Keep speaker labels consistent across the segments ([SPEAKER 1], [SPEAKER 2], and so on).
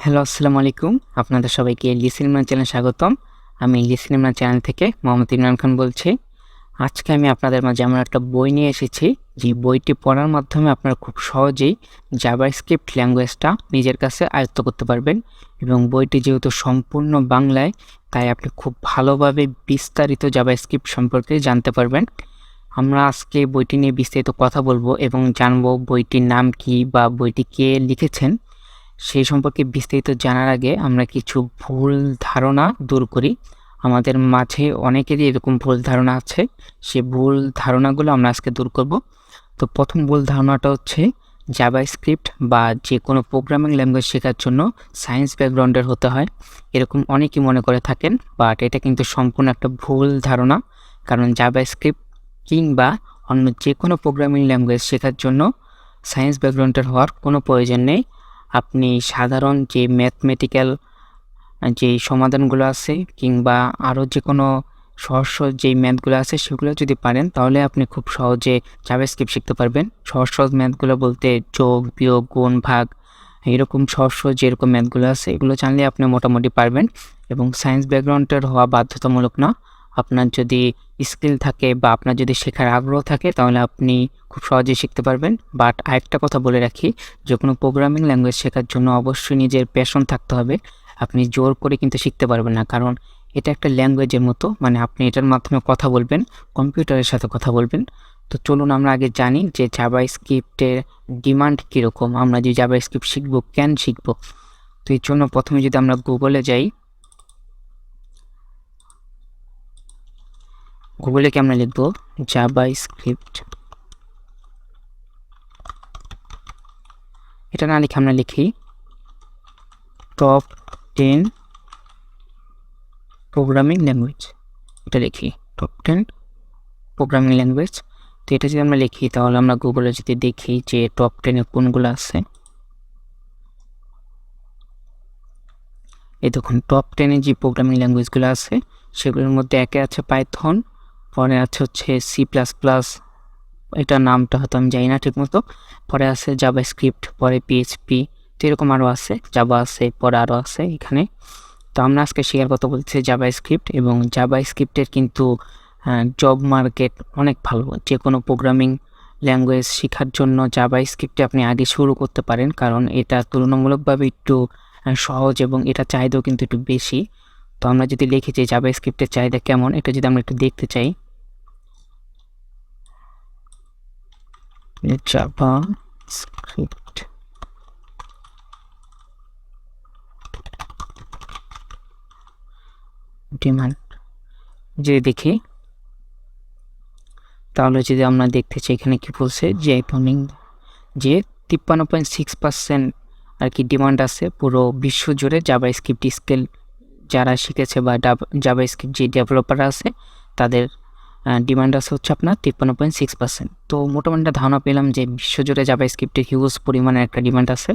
[SPEAKER 1] Hello, আসসালামু আলাইকুম। আপনাদের সবাইকে লিসেন ইমরান চ্যানেলে স্বাগতম। আমি লিসেন ইমরান চ্যানেল থেকে মোহাম্মদ ইমরান খান বলছি। আজকে আমি আপনাদের মাঝে এমন একটা বই নিয়ে এসেছি, যে বইটি পড়ার মাধ্যমে আপনারা খুব সহজেই জাভাস্ক্রিপ্ট ল্যাঙ্গুয়েজটা নিজের কাছে আয়ত্ত করতে পারবেন এবং বইটি যেহেতু সম্পূর্ণ বাংলায়, তাই আপনি খুব ভালোভাবে বিস্তারিত জাভাস্ক্রিপ্ট সম্পর্কে জানতে পারবেন। আমরা আজকে বইটি নিয়ে বিস্তারিত কথা বলবো এবং জানবো বইটির নাম কি বা বইটি কে লিখেছেন। সেই সম্পর্কে বিস্তারিত জানার আগে আমরা কিছু ভুল ধারণা দূর করি। আমাদের মাঝে অনেকেরই এরকম ভুল ধারণা আছে, সে ভুল ধারণাগুলো আমরা আজকে দূর করব। তো প্রথম ভুল ধারণাটা হচ্ছে জাভাস্ক্রিপ্ট বা যে কোনো প্রোগ্রামিং ল্যাঙ্গুয়েজ শেখার জন্য সায়েন্স ব্যাকগ্রাউন্ডের হতে হয়, এরকম অনেকেই মনে করে থাকেন। বাট এটা কিন্তু সম্পূর্ণ একটা ভুল ধারণা, কারণ জাভাস্ক্রিপ্ট কিংবা অন্য যে কোনো প্রোগ্রামিং ল্যাঙ্গুয়েজ শেখার জন্য সায়েন্স ব্যাকগ্রাউন্ডের হওয়ার কোনো প্রয়োজন নেই। আপনি সাধারণ যে ম্যাথমেটিক্যাল যে সমাধানগুলো আছে কিংবা আরও যে কোনো সহজ সহজ যেই ম্যাথগুলো আছে সেগুলো যদি পারেন, তাহলে আপনি খুব সহজে জাভাস্ক্রিপ্ট শিখতে পারবেন। সহজ সহজ ম্যাথগুলো বলতে যোগ, বিয়োগ, গুণ, ভাগ, এরকম সহজ সহজ যেরকম ম্যাথগুলো আছে এগুলো জানলে আপনি মোটামুটি পারবেন। এবং সায়েন্স ব্যাকগ্রাউন্ডের হওয়া বাধ্যতামূলক না। আপনার যদি স্কিল থাকে বা আপনার যদি শেখার আগ্রহ থাকে, তাহলে আপনি খুব সহজেই শিখতে পারবেন। বাট আরেকটা কথা বলে রাখি, যে কোনো প্রোগ্রামিং ল্যাঙ্গুয়েজ শেখার জন্য অবশ্যই নিজের প্যাশন থাকতে হবে। আপনি জোর করে কিন্তু শিখতে পারবেন না, কারণ এটা একটা ল্যাঙ্গুয়েজের মতো, মানে আপনি এটার মাধ্যমে কথা বলবেন, কম্পিউটারের সাথে কথা বলবেন। তো চলুন আমরা আগে জানি যে জাভাস্ক্রিপ্টের ডিমান্ড কীরকম, আমরা যে জাভাস্ক্রিপ্ট শিখবো, কেন শিখবো। তো এর জন্য প্রথমে যদি আমরা গুগলে যাই, গুগলে কি আমরা লিখবো জাভাস্ক্রিপ্ট, এটা না লিখে আমরা লিখি টপ 10 প্রোগ্রামিং ল্যাঙ্গুয়েজ, এটা লিখি টপ 10 প্রোগ্রামিং ল্যাঙ্গুয়েজ। তো এটা যদি আমরা লিখি, তাহলে আমরা গুগলে যদি দেখি যে টপ 10-এ কোনগুলো আছে, এই দেখুন টপ 10-এ যে প্রোগ্রামিং ল্যাঙ্গুয়েজগুলো আছে সেগুলোর মধ্যে একে আছে পাইথন, পরে আছে হচ্ছে C++, এটার নামটা হয়তো আমি জানি না ঠিক মতো, পরে আছে জাভাস্ক্রিপ্ট, পরে পিএইচপি, তো এরকম আরও আছে, জাভা আছে, পরে আরও আছে এখানে। তো আমরা আজকে শেয়ার কথা বলছি জাভাস্ক্রিপ্ট, এবং জাভাস্ক্রিপ্টের কিন্তু জব মার্কেট অনেক ভালো। যে কোনো প্রোগ্রামিং ল্যাঙ্গুয়েজ শেখার জন্য জাভাস্ক্রিপ্টে আপনি আগে শুরু করতে পারেন, কারণ এটা তুলনামূলকভাবে একটু সহজ এবং এটা চাহিদাও কিন্তু একটু বেশি। তো আমরা যদি লিখি যে জাভাস্ক্রিপ্টের চাহিদা কেমন, এটা যদি আমরা একটু দেখতে চাই, জাভাস্ক্রিপ্ট ডিমান্ড যদি দেখি, তাহলে যদি আমরা দেখতে চাই এখানে কি বলছে যে যে 53.6% আর কি ডিমান্ড আছে পুরো বিশ্ব জুড়ে জাভাস্ক্রিপ্ট স্কিল যারা শিখেছে বা জাভাস্ক্রিপ্ট যে ডেভেলপার আছে তাদের ডিমান্ড আছে হচ্ছে আপনার 53.6%। তো মোটামুটি ধারণা পেলাম যে বিশ্বজুড়ে জাভাস্ক্রিপ্টের হিউজ পরিমাণে একটা ডিমান্ড আছে।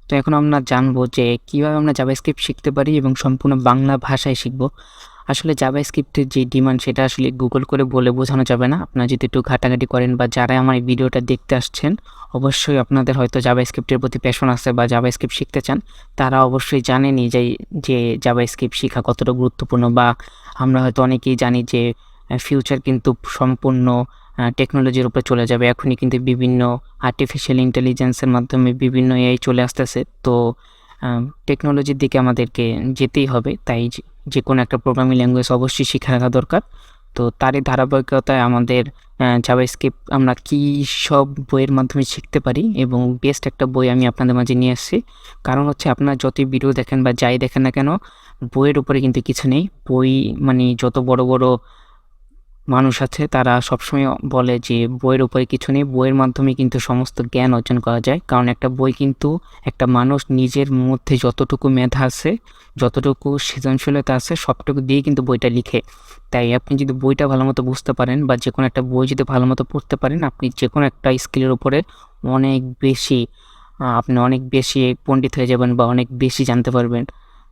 [SPEAKER 1] তো এখন আমরা জানবো যে কীভাবে আমরা জাভাস্ক্রিপ্ট শিখতে পারি এবং সম্পূর্ণ বাংলা ভাষায় শিখবো। আসলে জাভাস্ক্রিপ্টের যে ডিমান্ড সেটা আসলে গুগল করে বলে বোঝানো যাবে না। আপনারা যদি একটু ঘাটাঘাটি করেন বা যারা আমার এই ভিডিওটা দেখতে আসছেন, অবশ্যই আপনাদের হয়তো জাভাস্ক্রিপ্টের প্রতি প্যাশন আছে বা জাভাস্ক্রিপ্ট শিখতে চান, তারা অবশ্যই জানেনই যে জাভাস্ক্রিপ্ট শেখা কতটা গুরুত্বপূর্ণ। বা আমরা হয়তো অনেকেই জানি যে ফিউচার কিন্তু সম্পূর্ণ টেকনোলজির উপরে চলে যাবে। এখনই কিন্তু বিভিন্ন আর্টিফিশিয়াল ইন্টেলিজেন্সের মাধ্যমে বিভিন্ন এআই চলে আসতেছে। তো টেকনোলজির দিকে আমাদেরকে যেতেই হবে, তাই যে কোনো একটা প্রোগ্রামিং ল্যাঙ্গুয়েজ অবশ্যই শিখে রাখা দরকার। তো তারই ধারাবাহিকতায় আমাদের জাভাস্ক্রিপ্ট আমরা কী সব বইয়ের মাধ্যমে শিখতে পারি, এবং বেস্ট একটা বই আমি আপনাদের মাঝে নিয়ে আসছি। কারণ হচ্ছে আপনারা যতই ভিডিও দেখেন বা যাই দেখেন না কেন, বইয়ের উপরে কিন্তু কিছু নেই। বই মানে যত বড় বড় মানুষ আছে তারা সবসময় বলে যে বইয়ের উপরে কিছু নেই, বইয়ের মাধ্যমে কিন্তু সমস্ত জ্ঞান অর্জন করা যায়। কারণ একটা বই কিন্তু একটা মানুষ নিজের মধ্যে যতটুকু মেধা আছে, যতটুকু সৃজনশীলতা আছে, সবটুকু দিয়ে কিন্তু বইটা লিখে। তাই আপনি যদি বইটা ভালো মতো বুঝতে পারেন বা যে কোনো একটা বই যদি ভালো মতো পড়তে পারেন, আপনি যে কোনো একটা স্কিলের উপরে অনেক বেশি আপনি অনেক বেশি পণ্ডিত হয়ে যাবেন বা অনেক বেশি জানতে পারবেন,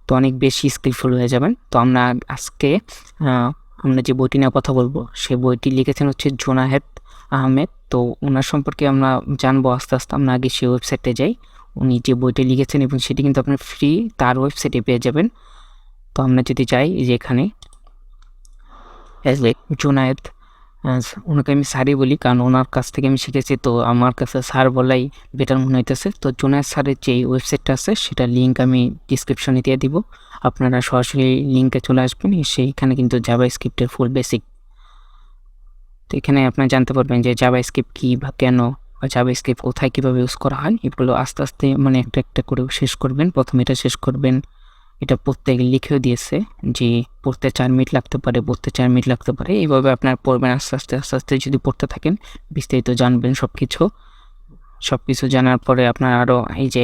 [SPEAKER 1] তো অনেক বেশি স্কিলফুল হয়ে যাবেন। তো আমরা আজকে আমরা যে বইটি নিয়ে কথা বলবো, সে বইটি লিখেছেন হচ্ছে জুনায়েদ আহমেদ। তো ওনার সম্পর্কে আমরা জানবো আস্তে আস্তে। আমরা আগে সেই ওয়েবসাইটে যাই, উনি যে বইটা লিখেছেন এবং সেটি কিন্তু আপনার ফ্রি তার ওয়েবসাইটে পেয়ে যাবেন। তো আমরা যদি চাই যে এখানে জুনায়েদ, ওনাকে আমি স্যারই বলি কারণ ওনার কাছ থেকে আমি শিখেছি, তো আমার কাছে স্যার বলাই বেটার মনে হইতেছে। তো জুনায়েদ স্যারের যে ওয়েবসাইটটা আছে সেটার লিঙ্ক আমি ডিসক্রিপশনে দিয়ে দিব, আপনারা সরাসরি লিঙ্কে চলে আসবেন, সেইখানে কিন্তু জাভাস্ক্রিপ্টের ফুল বেসিক, তো এখানে আপনারা জানতে পারবেন যে জাভাস্ক্রিপ্ট কী বা কেন, বা জাভাস্ক্রিপ্ট কোথায় কীভাবে ইউজ করা হয়, এগুলো আস্তে আস্তে মানে একটা একটা করে শেষ করবেন। প্রথমে এটা শেষ করবেন, এটা পড়তে লিখেও দিয়েছে যে পড়তে 4 মিনিট লাগতে পারে, পড়তে 4 মিনিট লাগতে পারে, এইভাবে আপনার পড়বেন আস্তে আস্তে আস্তে আস্তে যদি পড়তে থাকেন বিস্তারিত জানবেন সব কিছু জানার পরে আপনার আরও এই যে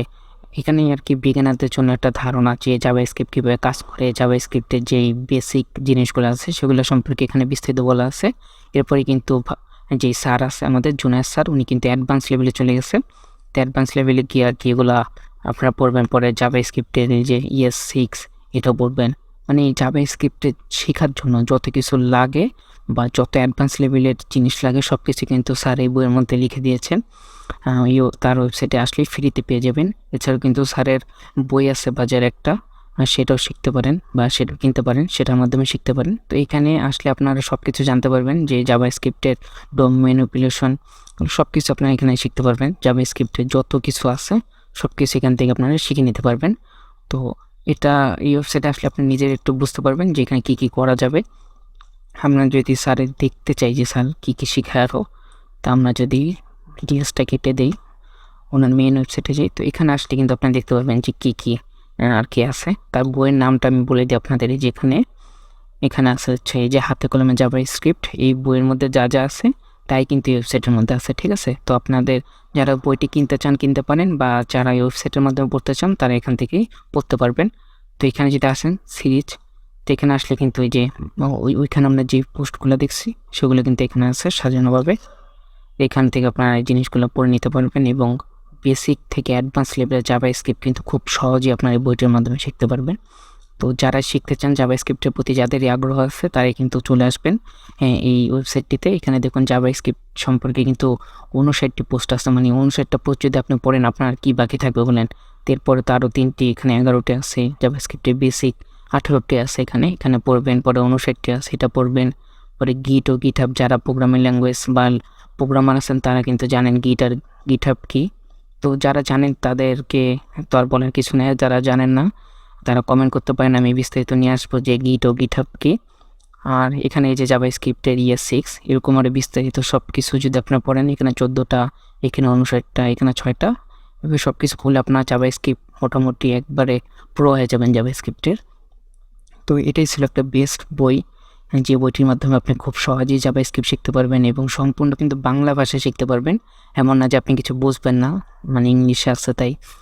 [SPEAKER 1] এখানে আর কি বিজ্ঞানীদের জন্য একটা ধারণা যে জাভাস্ক্রিপ্ট কীভাবে কাজ করে, জাভাস্ক্রিপ্টের যেই বেসিক জিনিসগুলো আছে সেগুলো সম্পর্কে এখানে বিস্তারিত বলা আছে। এরপরে কিন্তু যেই স্যার আছে আমাদের জুনিয়র স্যার, উনি কিন্তু অ্যাডভান্স লেভেলে চলে গেছে। তো অ্যাডভান্স লেভেলে গিয়ে আর কি এগুলা আপনারা পড়বেন, পরে জাভাস্ক্রিপ্টের এই যে ES6 এটাও পড়বেন। মানে এই জাভাস্ক্রিপ্টে শেখার জন্য যত কিছু লাগে বা যত অ্যাডভান্স লেভেলের জিনিস লাগে সব কিছু কিন্তু স্যার এই বইয়ের মধ্যে লিখে দিয়েছেন। তার ওয়েবসাইটে আসলেই ফ্রিতে পেয়ে যাবেন। এছাড়াও কিন্তু স্যারের বই আছে বাজারে একটা, সেটাও শিখতে পারেন বা সেটাও কিনতে পারেন, সেটার মাধ্যমে শিখতে পারেন। তো এখানে আসলে আপনারা সব কিছু জানতে পারবেন যে জাভাস্ক্রিপ্টের ডোম ম্যানিপুলেশন সব কিছু আপনারা এখানে শিখতে পারবেন। জাভাস্ক্রিপ্টের যত কিছু আছে সব কিছু এখান থেকে আপনারা শিখে নিতে পারবেন। তো এই ওয়েবসাইটে আসলে আপনি নিজের একটু বুঝতে পারবেন যে এখানে কী কী করা যাবে। আমরা যদি স্যারের দেখতে চাই যে স্যার কী কী শেখায় আরও, তা আমরা যদি ডিটেলসটা কেটে দেই, ওনার মেন ওয়েবসাইটে যাই, তো এখানে আসলে কিন্তু আপনারা দেখতে পারবেন যে কী কী আর কি আছে। তার বইয়ের নামটা আমি বলে দিই আপনাদের, যেখানে এখানে আছে হচ্ছে এই যে হাতে কলমে জাভাস্ক্রিপ্ট, এই বইয়ের মধ্যে যা যা আছে তাই কিন্তু এই ওয়েবসাইটের মধ্যে আছে, ঠিক আছে। তো আপনাদের যারা বইটি কিনতে চান কিনতে পারেন, বা যারা এই ওয়েবসাইটের মাধ্যমে পড়তে চান তারা এখান থেকেই পড়তে পারবেন। তো এখানে যেটা আসেন সিরিজ, তো এখানে আসলে কিন্তু এই যে ওইখানে আমরা যে পোস্টগুলো দেখছি সেগুলো কিন্তু এখানে আছে সাজানোভাবে। এখান থেকে আপনারা এই জিনিসগুলো পড়ে নিতে পারবেন এবং বেসিক থেকে অ্যাডভান্স লেভেলের জাভাস্ক্রিপ্ট কিন্তু খুব সহজেই আপনার এই বইটির মাধ্যমে শিখতে পারবেন। তো যারা শিখতে চান জাভাস্ক্রিপ্টের প্রতি যাদেরই আগ্রহ আছে তারাই কিন্তু চলে আসবেন এই ওয়েবসাইটটিতে। এখানে দেখুন জাভাস্ক্রিপ্ট সম্পর্কে কিন্তু 59টি পোস্ট আছে, মানে 59টা পোস্ট যদি আপনি পড়েন আপনার কি বাকি থাকবে বলেন। এরপরে তো আরও 3টি, এখানে 11টি আছে জাভাস্ক্রিপ্টের বেসিক, 18টি আছে এখানে পড়বেন, পরে 59টি আছে এটা পড়বেন। পরে গিট ও গিটহাব, যারা প্রোগ্রামিং ল্যাঙ্গুয়েজ বা প্রোগ্রামার আছেন তারা কিন্তু জানেন গিটহাব কি। তো যারা জানেন তাদেরকে তো আর বলার কিছু নেই, যারা জানেন না তারা কমেন্ট করতে পারেন, আমি বিস্তারিত নিয়ে আসবো যে গিট ও গিটহাব কি। আর এখানে এই যে জাভাস্ক্রিপ্টের ES6 এরকম আরও বিস্তারিত সব কিছু যদি আপনারা পড়েন, এখানে 14টা, এখানে 59টা, এখানে 6টা, এভাবে সব কিছু খুলে আপনার জাভাস্ক্রিপ্ট মোটামুটি একবারে প্রো হয়ে যাবেন জাভাস্ক্রিপ্টের। তো এটাই ছিল একটা বেস্ট বই, যে বইটির মাধ্যমে আপনি খুব সহজেই জাভাস্ক্রিপ্ট শিখতে পারবেন এবং সম্পূর্ণ কিন্তু বাংলা ভাষায় শিখতে পারবেন। এমন না যে আপনি কিছু বুঝবেন না, মানে ইংলিশে আছে তাই